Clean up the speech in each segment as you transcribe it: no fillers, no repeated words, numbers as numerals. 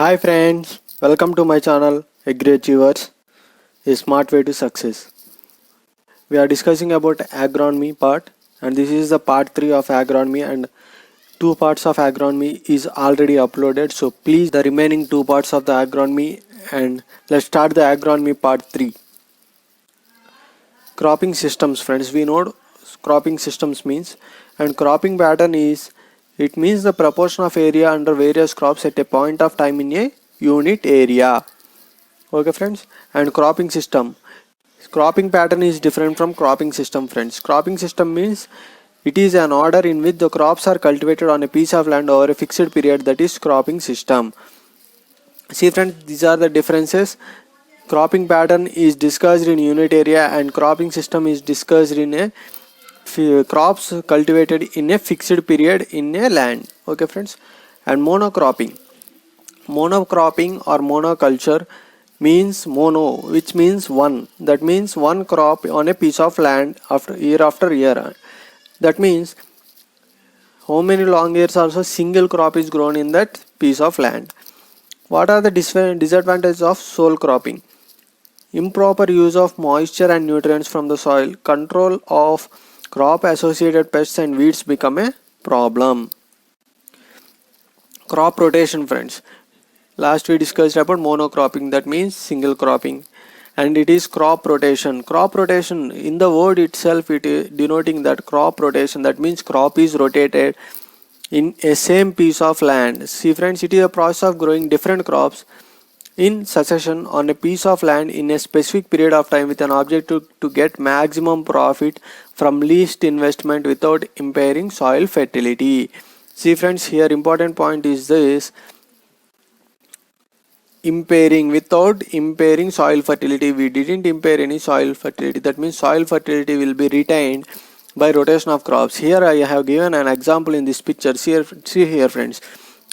Hi friends, welcome to my channel Agri Achievers, a smart way to success. We are discussing about agronomy part, and this is the part 3 of agronomy, and two parts of agronomy is already uploaded. So please the remaining two parts of the agronomy, and let's start the agronomy part 3. Cropping systems, friends. We know cropping systems means, and cropping pattern is, it means the proportion of area under various crops at a point of time in a unit area. Okay friends, and cropping system, cropping pattern is different from cropping system, friends. Cropping system means it is an order in which the crops are cultivated on a piece of land over a fixed period, that is cropping system. See friends, these are the differences. Cropping pattern is discussed in unit area and cropping system is discussed in a crops cultivated in a fixed period in a land. Okay friends, and monocropping or monoculture means mono, which means one, that means one crop on a piece of land after year. That means how many long years also single crop is grown in that piece of land. What are the disadvantages of sole cropping? Improper use of moisture and nutrients from the soil, control of crop associated pests and weeds become a problem. Crop rotation, friends. Last we discussed about monocropping, that means single cropping, and it is crop rotation. Crop rotation, in the word itself it is denoting that crop rotation, that means crop is rotated in a same piece of land. See friends, it is a process of growing different crops in succession on a piece of land in a specific period of time with an objective to get maximum profit from least investment without impairing soil fertility. See friends, here important point is this: without impairing soil fertility. We didn't impair any soil fertility, that means soil fertility will be retained by rotation of crops. Here I have given an example in this picture. See here friends,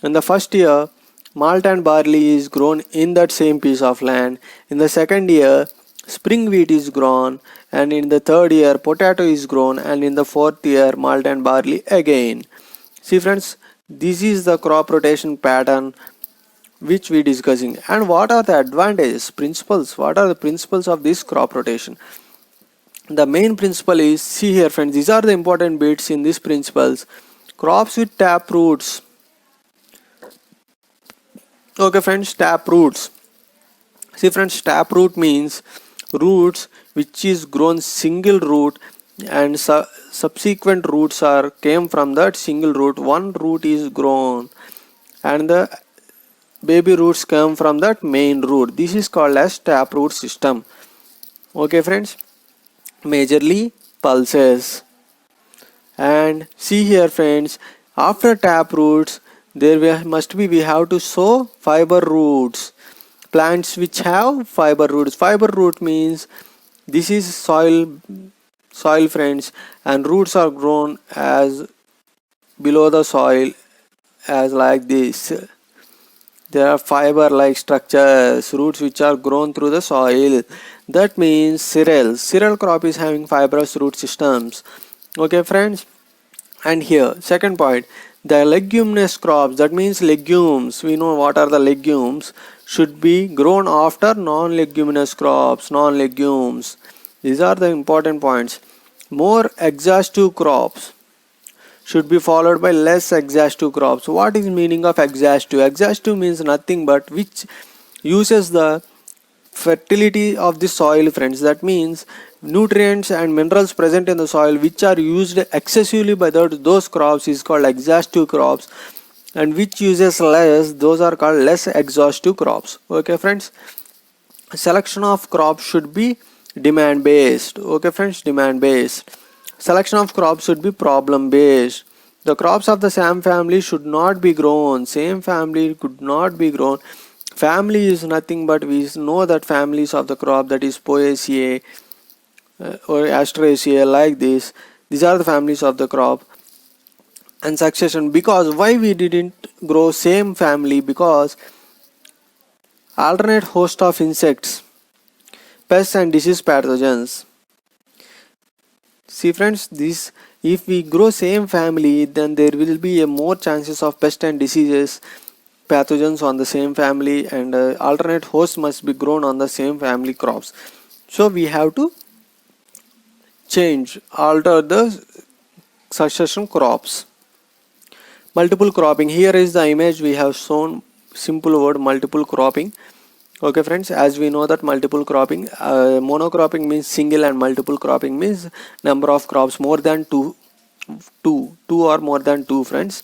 in the first year malt and barley is grown in that same piece of land. In the second year spring wheat is grown, and in the third year potato is grown, and in the fourth year malt and barley again. See friends, this is the crop rotation pattern which we discussing. And what are the advantages, principles, what are the principles of this crop rotation? The main principle is, see here friends, these are the important bits in these principles. Crops with tap roots. Okay friends, tap roots. See friends, tap root means roots which is grown single root, and subsequent roots are came from that single root. One root is grown and the baby roots come from that main root. This is called as taproot system. Okay friends, majorly pulses. And see here friends, after tap roots there must be, we have to sow fiber roots. Plants which have fiber roots. Fiber root means this is soil friends, and roots are grown as below the soil as like this. There are fiber-like structures, roots which are grown through the soil. That means cereals. Cereal crop is having fibrous root systems. Okay, friends. And here, second point, the leguminous crops. That means legumes. We know what are the legumes. Should be grown after non-leguminous crops, non-legumes. These are the important points. More exhaustive crops should be followed by less exhaustive crops. What is meaning of exhaustive? Exhaustive means nothing but which uses the fertility of the soil, friends. That means nutrients and minerals present in the soil which are used excessively by those crops is called exhaustive crops, and which uses less, those are called less exhaustive crops. Okay friends, selection of crops should be demand based. Okay friends, demand based. Selection of crops should be problem based. The crops of the same family should not be grown. Same family could not be grown. Family is nothing but we know that families of the crop, that is Poaceae or Asteraceae, like this. These are the families of the crop. And succession, because why we didn't grow same family? Because alternate host of insects, pests and disease pathogens. See friends, this, if we grow same family, then there will be a more chances of pest and diseases pathogens on the same family, and alternate hosts must be grown on the same family crops. So we have to alter the succession crops. Multiple cropping. Here is the image we have shown. Simple word, multiple cropping. Okay friends, as we know that multiple cropping, monocropping means single and multiple cropping means number of crops more than two or more than two friends.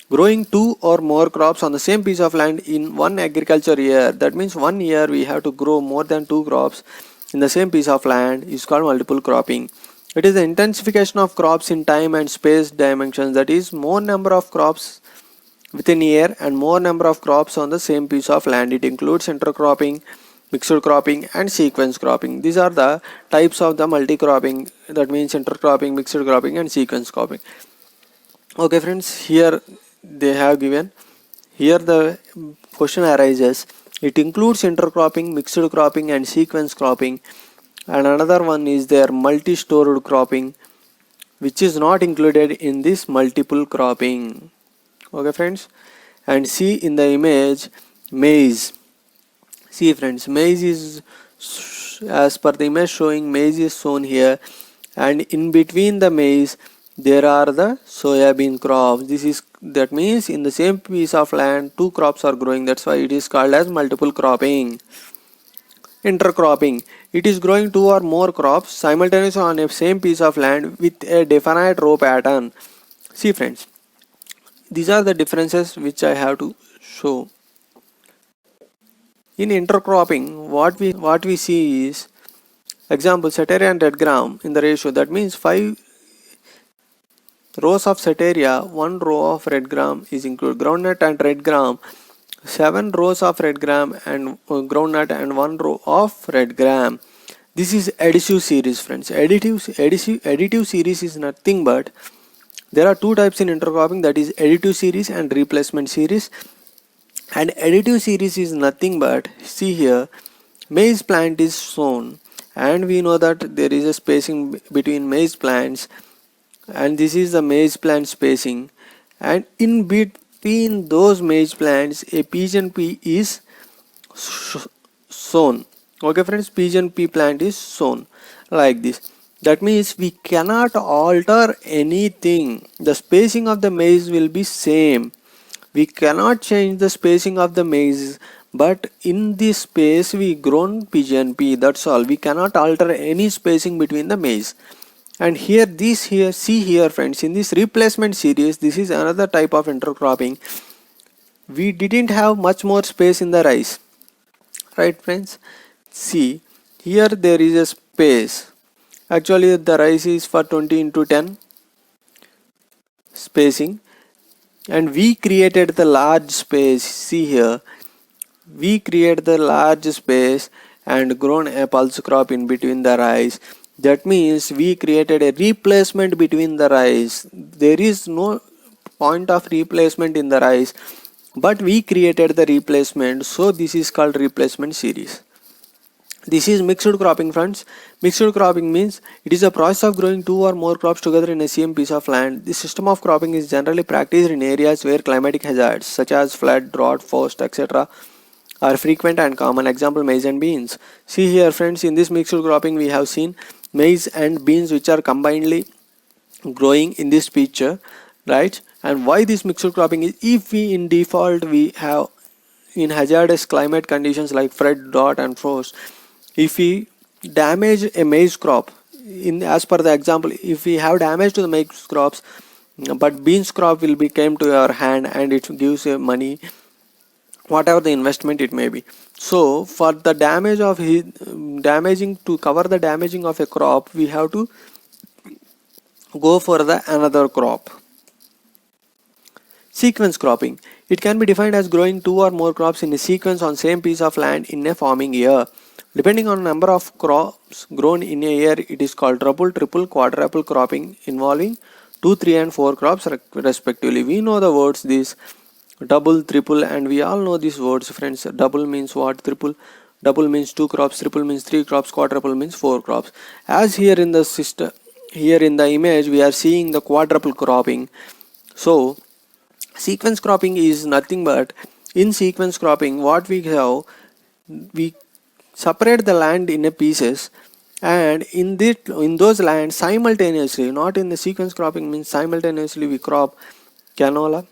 Growing two or more crops on the same piece of land in one agriculture year, that means 1 year we have to grow more than two crops in the same piece of land, is called multiple cropping. It is the intensification of crops in time and space dimensions, that is more number of crops within a year and more number of crops on the same piece of land. It includes intercropping, mixed cropping and sequence cropping. These are the types of the multi-cropping, that means intercropping, mixed cropping and sequence cropping. Okay friends, here they have given, here the question arises, it includes intercropping, mixed cropping and sequence cropping, and another one is their multi-stored cropping, which is not included in this multiple cropping. Okay friends, and see in the image maize. See friends, maize is, as per the image showing, maize is shown here, and in between the maize there are the soybean crops. That means in the same piece of land two crops are growing, that's why it is called as multiple cropping. Intercropping, it is growing two or more crops simultaneously on a same piece of land with a definite row pattern. See friends, these are the differences which I have to show. In intercropping, what we see is, example, Setaria and red gram in the ratio, that means 5 rows of Setaria, 1 row of red gram is included. Groundnut and red gram, 7 rows of red gram and groundnut and 1 row of red gram. This is additive series friends. Additive series is nothing but, there are two types in intercropping, that is additive series and replacement series. And additive series is nothing but, see here, maize plant is shown and we know that there is a spacing between maize plants, and this is the maize plant spacing, and in between those maize plants a pigeon pea is sown. Okay friends, pigeon pea plant is sown like this. That means we cannot alter anything. The spacing of the maize will be same. We cannot change the spacing of the maize, but in this space we grown pigeon pea, that's all. We cannot alter any spacing between the maize. And here see here friends, in this replacement series, this is another type of intercropping. We didn't have much more space in the rice, right friends? See here there is a space. Actually the rice is for 20 into 10 spacing, and we created the large space. See here, we create the large space and grown a pulse crop in between the rice. That means we created a replacement between the rice. There is no point of replacement in the rice, but we created the replacement, so this is called replacement series. This is mixed cropping friends. Mixed cropping means it is a process of growing two or more crops together in a same piece of land. This system of cropping is generally practiced in areas where climatic hazards such as flood, drought, frost, etc. are frequent and common. Example, maize and beans. See here friends, in this mixed cropping we have seen maize and beans which are combinedly growing in this picture, right? And why this mixed cropping is, if we in default we have in hazardous climate conditions like flood, drought and frost, if we damage a maize crop, in as per the example, if we have damage to the maize crops, but beans crop will be came to our hand and it gives you money, whatever the investment it may be. So for the damage of to cover the damaging of a crop, we have to go for the another crop. Sequence cropping. It can be defined as growing two or more crops in a sequence on same piece of land in a farming year. Depending on number of crops grown in a year, it is called double, triple, quadruple cropping involving 2, 3 and 4 crops respectively. We know the words this double, triple, and we all know these words friends. Double means what? Triple. Double means 2 crops, triple means 3 crops, quadruple means 4 crops. As here in the system, here in the image we are seeing the quadruple cropping. So sequence cropping is nothing but In sequence cropping, what we have, we separate the land in a pieces, and in those lands simultaneously, not in the sequence cropping means simultaneously we crop canola,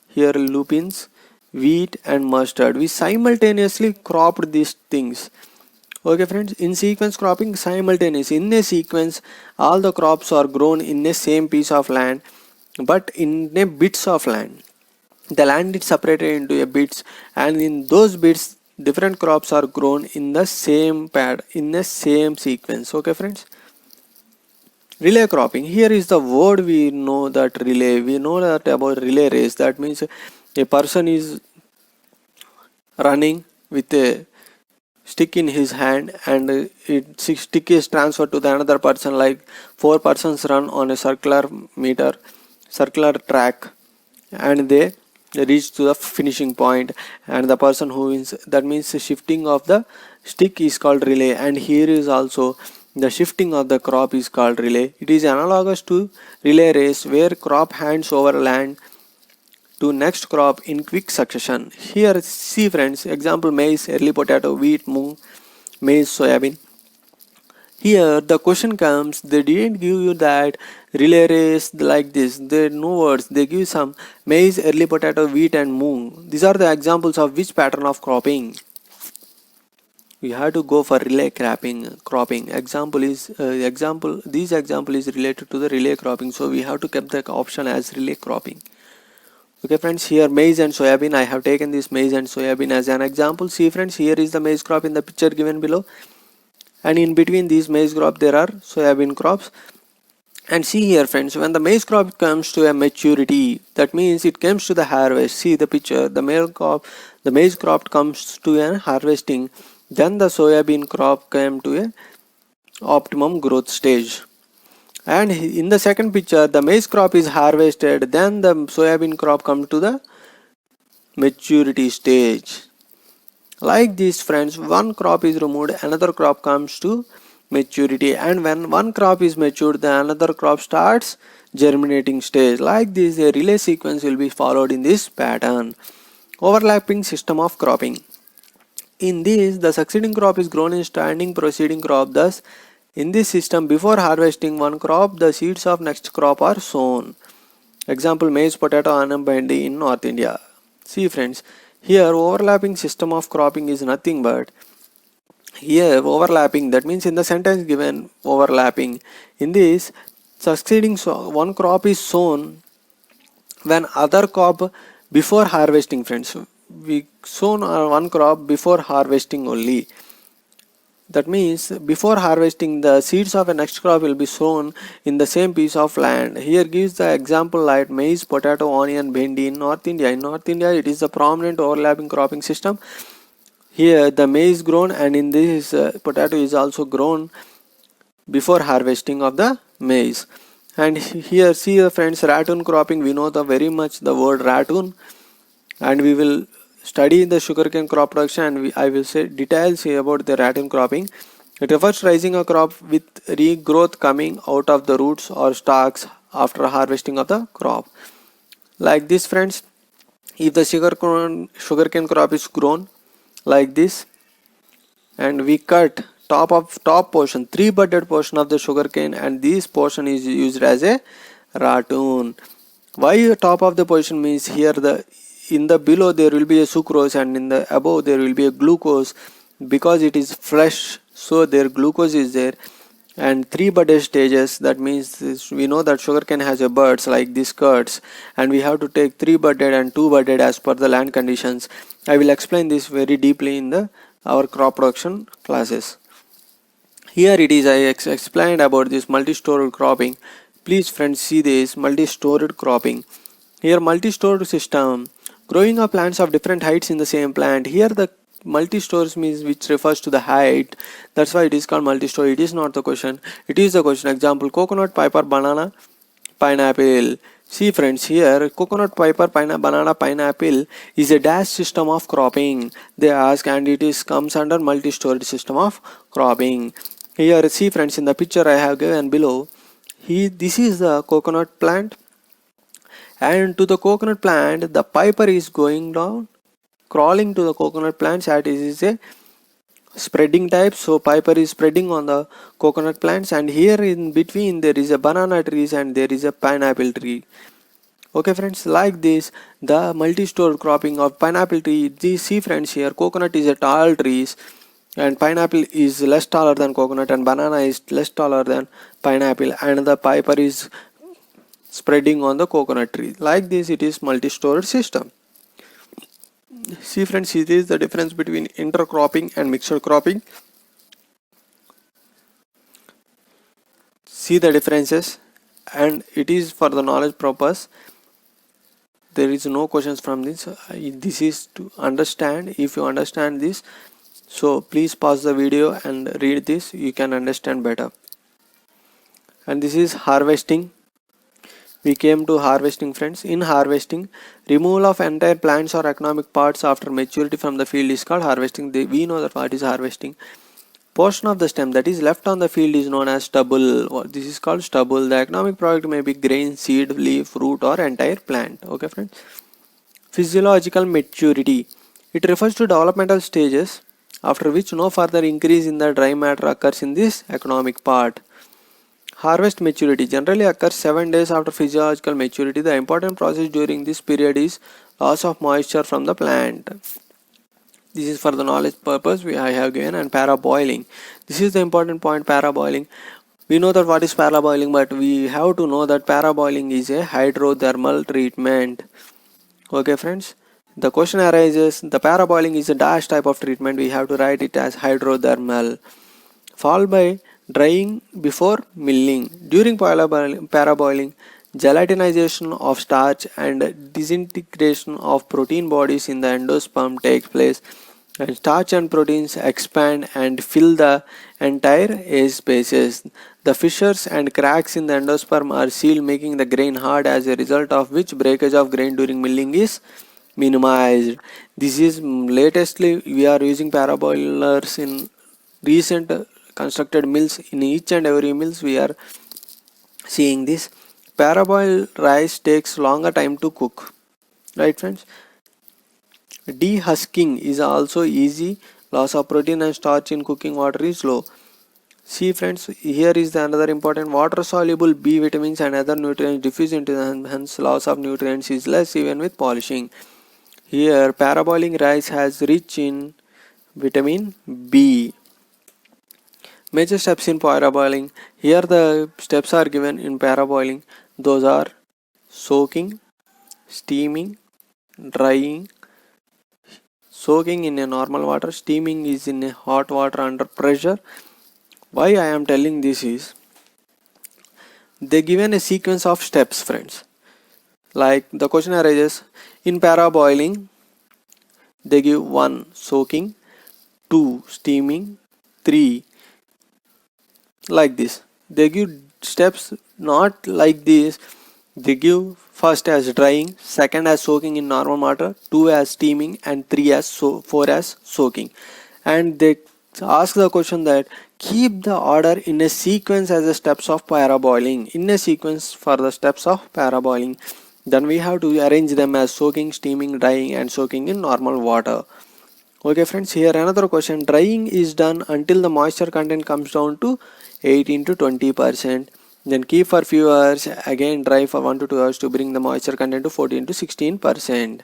here lupins, wheat and mustard. We simultaneously cropped these things. Okay friends, in sequence cropping simultaneous, in a sequence all the crops are grown in a same piece of land, but in a bits of land. The land is separated into a bits, and in those bits different crops are grown in the same pad, in the same sequence. Okay friends, relay cropping, here is the word. We know that relay, we know that about relay race. That means a person is running with a stick in his hand, and stick is transferred to the another person, like four persons run on a circular track, and they reach to the finishing point, and the person who wins, that means the shifting of the stick is called relay. And here is also the shifting of the crop is called relay. It is analogous to relay race, where crop hands over land to next crop in quick succession. Here see friends, example maize, early potato, wheat, moong, maize, soybean. Here the question comes, they didn't give you that relay race like this. There are no words. They give some maize, early potato, wheat and moong. These are the examples of which pattern of cropping. We have to go for relay cropping. Example is this example is related to the relay cropping, so we have to keep the option as relay cropping. Okay friends, here maize and soybean. I have taken this maize and soybean as an example. See friends, here is the maize crop in the picture given below, and in between these maize crop there are soybean crops. And see here friends, when the maize crop comes to a maturity, that means it comes to the harvest. See the picture, the maize crop comes to a harvesting, then the soybean crop came to a optimum growth stage. And in the second picture, the maize crop is harvested, then the soybean crop comes to the maturity stage. Like this friends, one crop is removed, another crop comes to maturity, and when one crop is matured, the another crop starts germinating stage. Like this, a relay sequence will be followed in this pattern. Overlapping system of cropping. In this, the succeeding crop is grown in standing preceding crop. Thus, in this system, before harvesting one crop, the seeds of next crop are sown. Example, maize, potato, onion, bhendi in North India. See friends, here overlapping system of cropping is nothing but, here overlapping, that means in the sentence given overlapping. In this, succeeding one crop is sown when other crop before harvesting friends. We sown one crop before harvesting only. That means before harvesting, the seeds of a next crop will be sown in the same piece of land. Here gives the example like maize, potato, onion, bhendi in North India. In North India, it is a prominent overlapping cropping system. Here the maize grown, and in this potato is also grown before harvesting of the maize. And here see friends, ratoon cropping. We know the very much the word ratoon, and we will study the sugarcane crop production, and I will say details about the ratoon cropping. It refers to raising a crop with regrowth coming out of the roots or stalks after harvesting of the crop. Like this friends, if the sugarcane crop is grown like this, and we cut top portion, 3-budded portion of the sugarcane, and this portion is used as a ratoon. Why the top of the portion means, here in the below there will be a sucrose, and in the above there will be a glucose, because it is fresh, so their glucose is there. And 3-budded stages, that means we know that sugarcane has a buds like these curds, and we have to take 3-budded and 2-budded as per the land conditions. I will explain this very deeply in our crop production classes. Here it is, I explained about this multi-stored cropping. Please friends, see this multi-stored cropping. Here multi-stored system, growing of plants of different heights in the same plant. Here the multi-stores means which refers to the height. That's why it is called multi-store. It is not the question. It is the question. Example, coconut, piper, banana, pineapple. See friends, here coconut, piper, banana, pineapple is a dash system of cropping. They ask, and it is comes under multi-stored system of cropping. Here see friends, in the picture I have given below, this is the coconut plant, and to the coconut plant the piper is going down crawling to the coconut plants as it is a spreading type. So Piper is spreading on the coconut plants, and here in between there is a banana trees and there is a pineapple tree. Okay friends, like this the multi-store cropping of pineapple tree. These see friends, here coconut is a tall trees and pineapple is less taller than coconut, and banana is less taller than pineapple, and the Piper is spreading on the coconut tree. Like this it is multi-stored system. See friends, it is the difference between intercropping and mixed cropping. See the differences, and it is for the knowledge purpose. There is no questions from this. This is to understand. If you understand this, so please pause the video and read this, you can understand better. And this is harvesting. We came to harvesting friends. In harvesting, removal of entire plants or economic parts after maturity from the field is called harvesting. We know that what is harvesting. Portion of the stem that is left on the field is known as stubble. This is called stubble. The economic product may be grain, seed, leaf, root or entire plant. Okay friends. Physiological maturity. It refers to developmental stages after which no further increase in the dry matter occurs in this economic part. Harvest maturity generally occurs 7 days after physiological maturity. The important process during this period is loss of moisture from the plant. This is for the knowledge purpose I have given. And paraboiling. This is the important point, paraboiling. We know that what is paraboiling, but we have to know that paraboiling is a hydrothermal treatment. Okay friends, the question arises, the paraboiling is a dash type of treatment. We have to write it as hydrothermal, followed by drying before milling. During paraboiling, gelatinization of starch and disintegration of protein bodies in the endosperm takes place, and starch and proteins expand and fill the entire edge spaces. The fissures and cracks in the endosperm are sealed, making the grain hard, as a result of which breakage of grain during milling is minimized. This is latestly we are using paraboilers in recent constructed mills. In each and every mills we are seeing this. Paraboiled rice takes longer time to cook, right friends. Dehusking is also easy. Loss of protein and starch in cooking water is low. See friends, here is the another important, water soluble B vitamins and other nutrients diffuse into the, hence loss of nutrients is less even with polishing. Here paraboiling rice has rich in vitamin B. Major steps in paraboiling. Here the steps are given in paraboiling. Those are soaking, steaming, drying. Soaking in a normal water, steaming is in a hot water under pressure. Why I am telling this is, they given a sequence of steps friends. Like the question arises, in paraboiling they give 1 soaking, 2 steaming, 3 like this. They give steps not like this. They give first as drying, second as soaking in normal water, 2 as steaming and 4 as soaking. And they ask the question that keep the order in a sequence as the steps of paraboiling. In a sequence for the steps of paraboiling, then we have to arrange them as soaking, steaming, drying and soaking in normal water. Okay friends, here another question. Drying is done until the moisture content comes down to 18 to 20%. Then keep for few hours, again dry for 1 to 2 hours to bring the moisture content to 14 to 16%.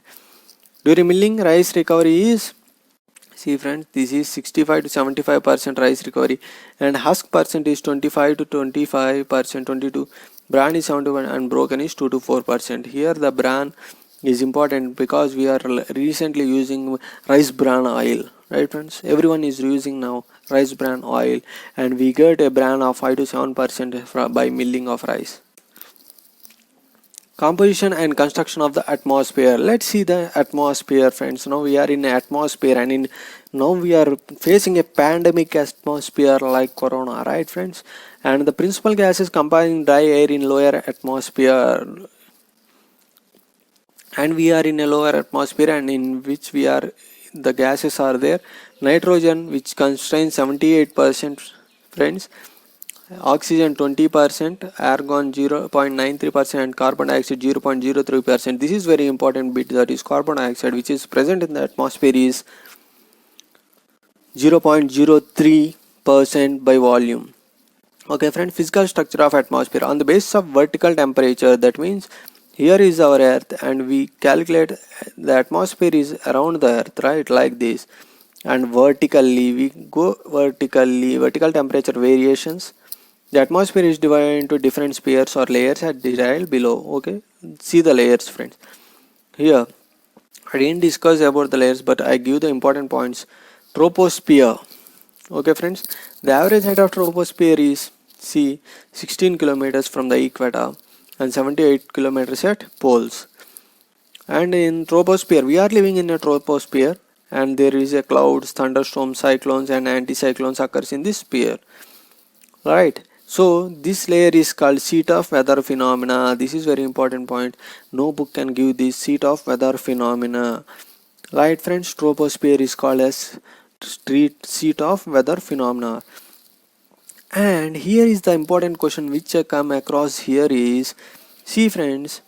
During milling, rice recovery is, see friends, this is 65 to 75% rice recovery, and husk percent is 25 to 25%, 22. Bran is 71 and broken is 2 to 4%. Here the bran is important because we are recently using rice bran oil, right friends. Everyone is using now rice bran oil, and we get a bran of 5 to 7% by milling of rice. Composition and construction of the atmosphere. Let's see the atmosphere friends. Now we are in atmosphere, and now we are facing a pandemic atmosphere like corona, right friends. And the principal gases comprising dry air in lower atmosphere, and we are in a lower atmosphere, and in which we are, the gases are there. Nitrogen, which constrains 78% friends. oxygen 20%, argon 0.93%, and carbon dioxide 0.03%. This is very important bit, that is carbon dioxide, which is present in the atmosphere, is 0.03% by volume. Okay friends, physical structure of atmosphere on the basis of vertical temperature. That means here is our earth and we calculate the atmosphere is around the earth, right, like this. And vertically we go vertical temperature variations. The atmosphere is divided into different spheres or layers at detailed below. Okay, see the layers friends. Here I didn't discuss about the layers, but I give the important points. Troposphere. Okay friends, the average height of troposphere is see 16 kilometers from the equator and 78 kilometers at poles. And in troposphere, we are living in a troposphere, and there is a clouds, thunderstorms, cyclones and anticyclones occurs in this sphere, right? So this layer is called seat of weather phenomena. This is very important point. No book can give this seat of weather phenomena, right friends? Troposphere is called as seat of weather phenomena. And here is the important question which I come across here is, see friends,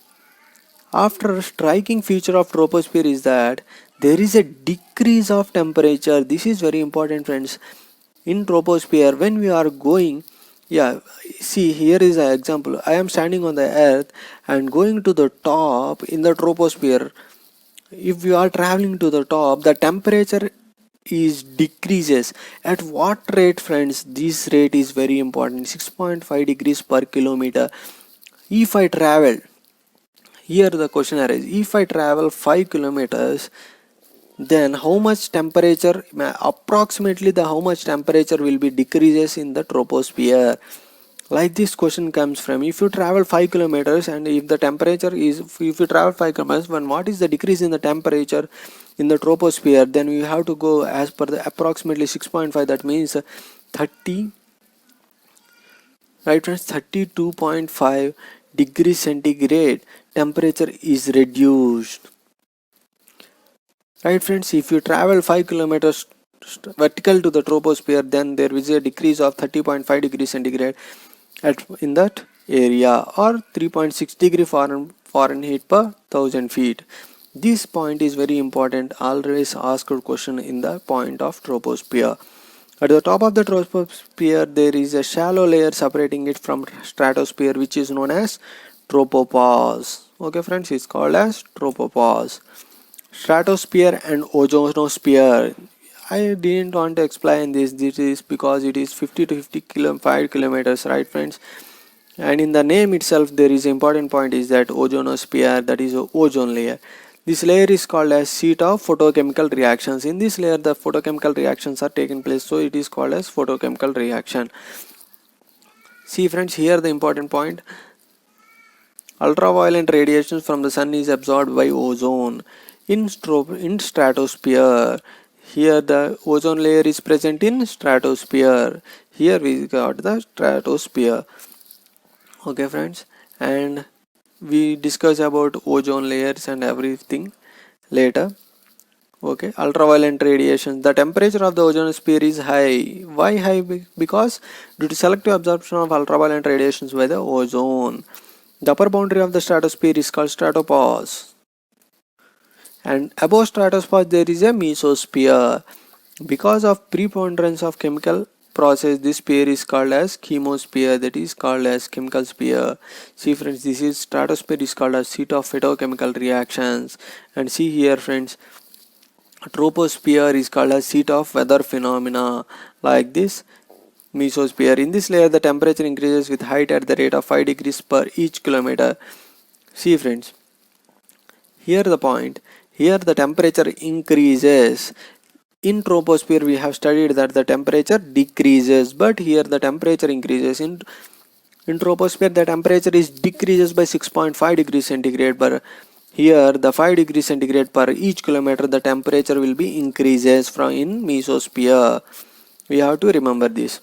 after striking feature of troposphere is that there is a decrease of temperature. This is very important friends. In troposphere, when we are going, yeah, see here is an example. I am standing on the earth and going to the top in the troposphere. If you are traveling to the top, the temperature is decreases. At what rate friends? This rate is very important, 6.5 degrees per kilometer. If I travel, here the question arises, if I travel 5 kilometers, then how much temperature, approximately the how much temperature will be decreases in the troposphere? Like this question comes from, if you travel 5 kilometers and if the temperature is, if you travel 5 kilometers, when what is the decrease in the temperature in the troposphere, then we have to go as per the approximately 6.5, that means 30, right friends, 32.5 degrees centigrade temperature is reduced, right friends. If you travel 5 kilometers vertical to the troposphere, then there is a decrease of 30.5 degrees centigrade in that area, or 3.6 degree Fahrenheit per 1000 feet. This point is very important, always asked question in the point of troposphere. At the top of the troposphere there is a shallow layer separating it from stratosphere, which is known as tropopause. Okay friends, it's called as tropopause. Stratosphere and ozonosphere. I didn't want to explain this. This is because it is 50 to 5 kilometers, right friends? And in the name itself there is important point is that ozonosphere, that is a ozone layer. This layer is called as seat of photochemical reactions. In this layer the photochemical reactions are taking place, so it is called as photochemical reaction. See friends, here the important point, ultraviolet radiation from the sun is absorbed by ozone. In stratosphere, here the ozone layer is present in stratosphere. Here we got the stratosphere. Okay friends, and we discuss about ozone layers and everything later. Okay, ultraviolet radiation, the temperature of the ozonosphere is high. Why high? Because due to selective absorption of ultraviolet radiations by the ozone. The upper boundary of the stratosphere is called stratopause, and above stratopause there is a mesosphere. Because of preponderance of chemical process, this sphere is called as chemosphere, that is called as chemical sphere. See friends, this is stratosphere is called as seat of phytochemical reactions. And see here friends, troposphere is called as seat of weather phenomena, like this. Mesosphere, in this layer the temperature increases with height at the rate of 5 degrees per each kilometer. See friends, here the point, here the temperature increases. In troposphere we have studied that the temperature decreases, but here the temperature increases. In troposphere the temperature is decreases by 6.5 degrees centigrade, but here the 5 degrees centigrade per each kilometer the temperature will be increases from in mesosphere. We have to remember this.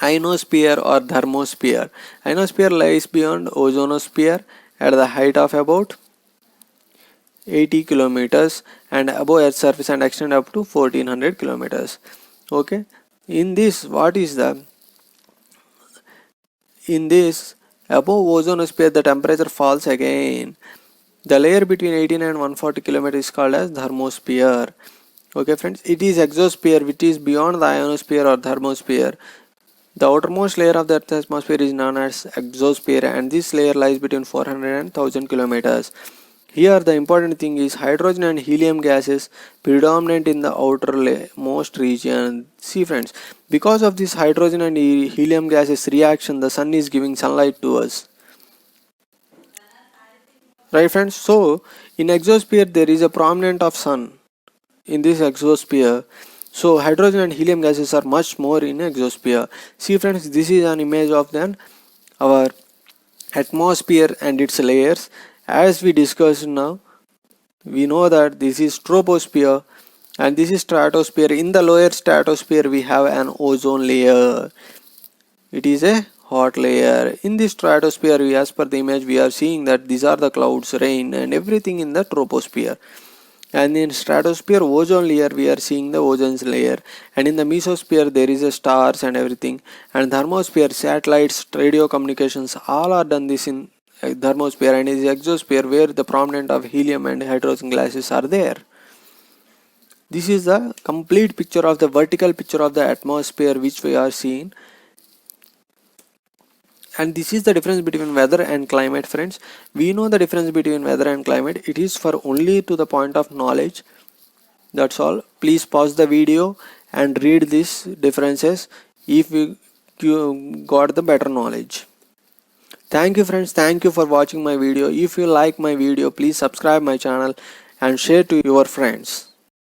Ionosphere or thermosphere. Ionosphere lies beyond ozonosphere at the height of about 80 kilometers and above Earth's surface and extend up to 1400 kilometers. Okay, in this what is the in this above ozonosphere the temperature falls again. The layer between 18 and 140 km is called as thermosphere. Okay friends, it is exosphere which is beyond the ionosphere or thermosphere. The outermost layer of the Earth's atmosphere is known as exosphere, and this layer lies between 400 and 1000 kilometers. Here the important thing is hydrogen and helium gases predominant in the outermost region. See friends, because of this hydrogen and helium gases reaction, the sun is giving sunlight to us. Right friends, so in exosphere there is a prominent of sun in this exosphere. So hydrogen and helium gases are much more in exosphere. See friends, this is an image of then our atmosphere and its layers. As we discussed now, we know that this is troposphere and this is stratosphere. In the lower stratosphere we have an ozone layer. It is a hot layer. In this stratosphere, as per the image, we are seeing that these are the clouds, rain and everything in the troposphere. And in stratosphere, ozone layer, we are seeing the ozone layer. And in the mesosphere, there is a stars and everything. And thermosphere, satellites, radio communications, all are done this in thermosphere. And in the exosphere, where the prominent of helium and hydrogen gases are there. This is the complete picture of the vertical picture of the atmosphere which we are seeing. And this is the difference between weather and climate friends. We know the difference between weather and climate. It is for only to the point of knowledge. That's all. Please pause the video and read these differences if you got the better knowledge. Thank you friends. Thank you for watching my video. If you like my video, please subscribe my channel and share to your friends.